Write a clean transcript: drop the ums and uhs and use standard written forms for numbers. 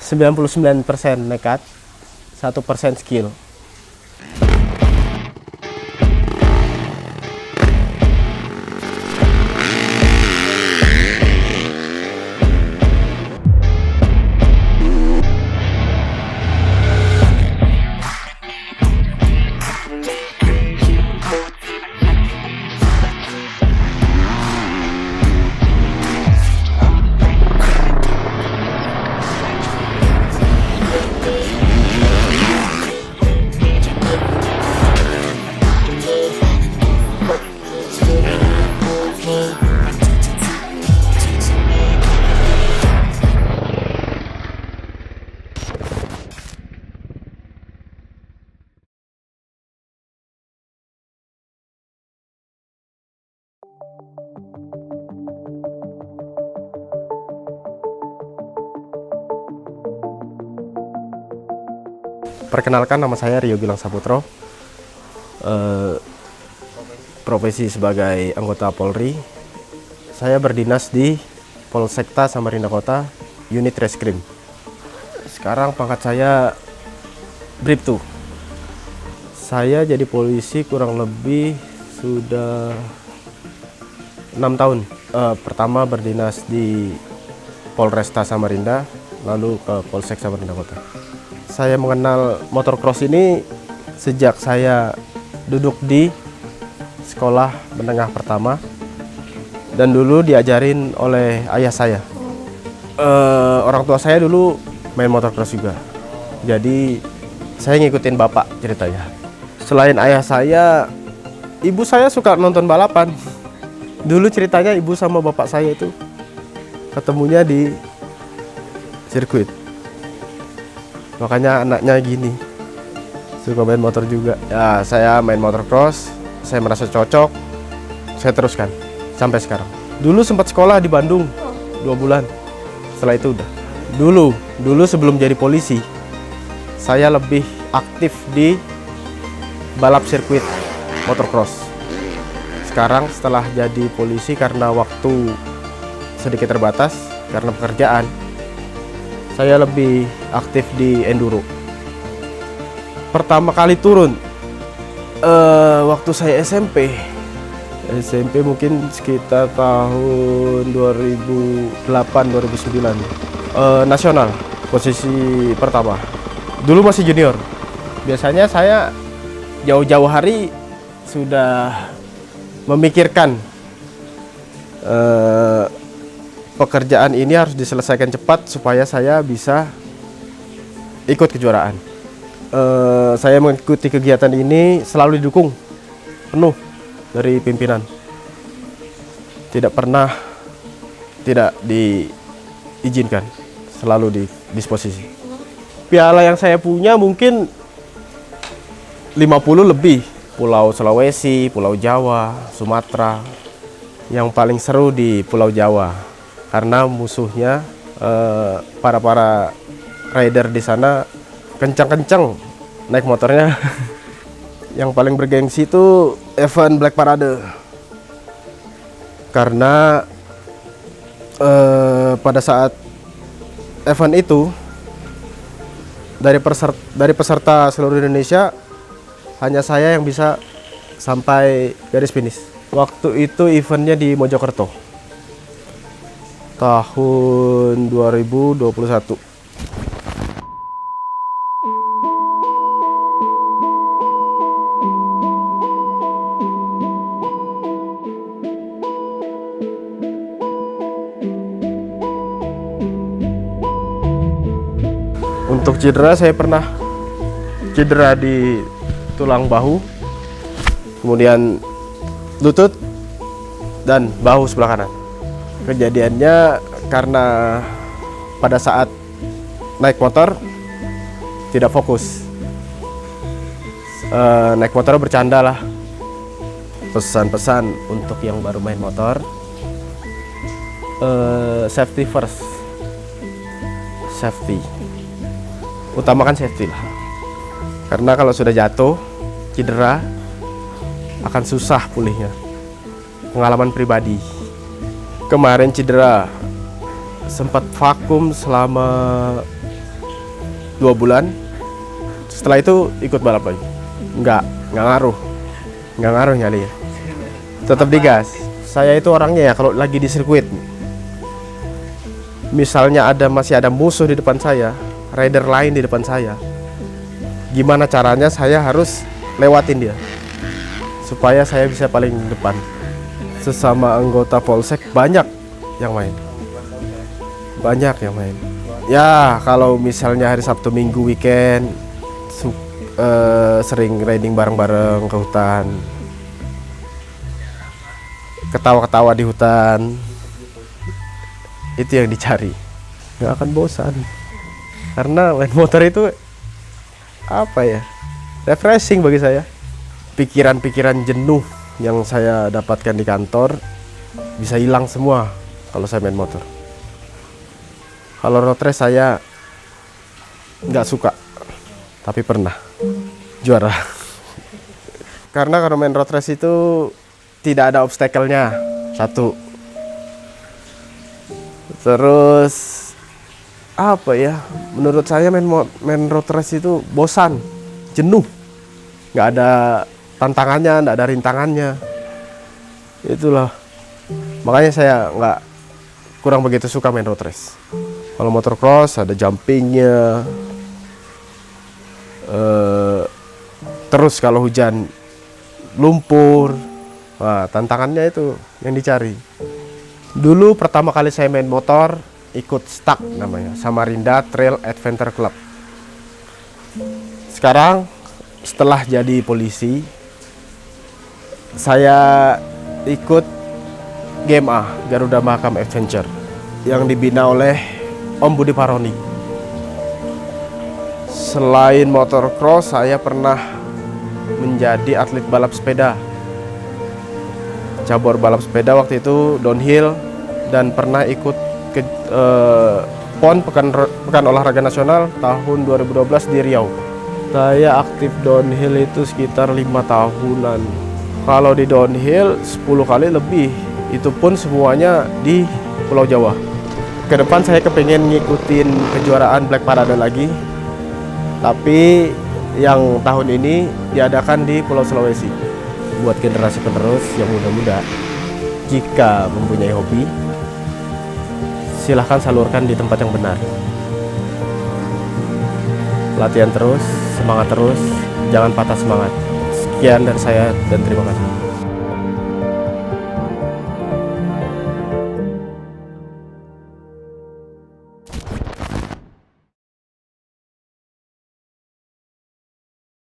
99% nekat, 1% skill. Perkenalkan, nama saya Rio Gilang Saputro, profesi sebagai anggota Polri. Saya berdinas di Polsekta Samarinda Kota, unit Reskrim. Sekarang pangkat saya Bribtu. Saya jadi polisi kurang lebih sudah 6 tahun. Pertama berdinas di Polresta Samarinda, lalu ke Polsek Samarinda Kota. Saya mengenal motocross ini sejak saya duduk di sekolah menengah pertama, dan dulu diajarin oleh ayah saya. Orang tua saya dulu main motocross juga, jadi saya ngikutin bapak ceritanya. Selain ayah saya, ibu saya suka nonton balapan. Dulu ceritanya ibu sama bapak saya itu ketemunya di sirkuit. Makanya anaknya gini, suka main motor juga. Ya, saya main motocross, saya merasa cocok, saya teruskan sampai sekarang. Dulu sempat sekolah di Bandung 2 bulan, setelah itu udah. Dulu sebelum jadi polisi, saya lebih aktif di balap sirkuit motocross. Sekarang setelah jadi polisi, karena waktu sedikit terbatas karena pekerjaan, saya lebih aktif di enduro. Pertama kali turun waktu saya SMP mungkin sekitar tahun 2008-2009, nasional, posisi pertama. Dulu masih junior. Biasanya saya jauh-jauh hari sudah memikirkan pekerjaan ini harus diselesaikan cepat supaya saya bisa ikut kejuaraan. Saya mengikuti kegiatan ini selalu didukung penuh dari pimpinan. Tidak pernah tidak diizinkan, selalu di disposisi. Piala yang saya punya mungkin 50 lebih. Pulau Sulawesi, Pulau Jawa, Sumatera. Yang paling seru di Pulau Jawa, karena musuhnya para rider di sana kencang-kencang naik motornya. Yang paling bergengsi itu event Black Parade, karena pada saat event itu dari peserta seluruh Indonesia hanya saya yang bisa sampai garis finish. Waktu itu eventnya di Mojokerto tahun 2021. Untuk cedera, saya pernah cedera di tulang bahu, kemudian lutut dan bahu sebelah kanan. Kejadiannya karena pada saat naik motor tidak fokus. Naik motor bercanda lah. Pesan-pesan untuk yang baru main motor, safety first. Safety, utamakan safety lah. Karena kalau sudah jatuh, cedera, akan susah pulihnya. Pengalaman pribadi. Kemarin cedera, sempat vakum selama 2 bulan. Setelah itu ikut balap lagi. Nggak ngaruh nyali ya. Tetap digas. Saya itu orangnya ya kalau lagi di sirkuit, misalnya masih ada musuh di depan saya, rider lain di depan saya, gimana caranya saya harus lewatin dia supaya saya bisa paling depan. Sesama anggota polsek banyak yang main. Ya kalau misalnya hari Sabtu Minggu weekend sering riding bareng-bareng ke hutan, ketawa-ketawa di hutan, itu yang dicari. Nggak akan bosan karena main motor itu apa ya, refreshing bagi saya. Pikiran-pikiran jenuh yang saya dapatkan di kantor bisa hilang semua kalau saya main motor. Kalau road race saya nggak suka, tapi pernah juara. Karena kalau main road race itu tidak ada obstacle-nya, satu. Terus apa ya? Menurut saya main road race itu bosan, jenuh, nggak ada tantangannya, nggak ada rintangannya. Itulah makanya saya kurang begitu suka main road race. Kalau motocross ada jumpingnya, terus kalau hujan lumpur, nah, tantangannya itu yang dicari. Dulu pertama kali saya main motor ikut STAC namanya, Samarinda Trail Adventure Club. Sekarang setelah jadi polisi, saya ikut GMA, Garuda Mahakam Adventure, yang dibina oleh Om Budi Paroni. Selain motocross, saya pernah menjadi atlet balap sepeda, cabur balap sepeda waktu itu downhill, dan pernah ikut ke PON Pekan Olahraga Nasional tahun 2012 di Riau. Saya aktif downhill itu sekitar 5 tahunan. Kalau di downhill 10 kali lebih, itu pun semuanya di Pulau Jawa. Kedepan saya kepengen ngikutin kejuaraan Black Parade lagi, tapi yang tahun ini diadakan di Pulau Sulawesi. Buat generasi penerus yang muda-muda, jika mempunyai hobi, silahkan salurkan di tempat yang benar. Latihan terus, semangat terus, jangan patah semangat. Sekian dari saya dan terima kasih.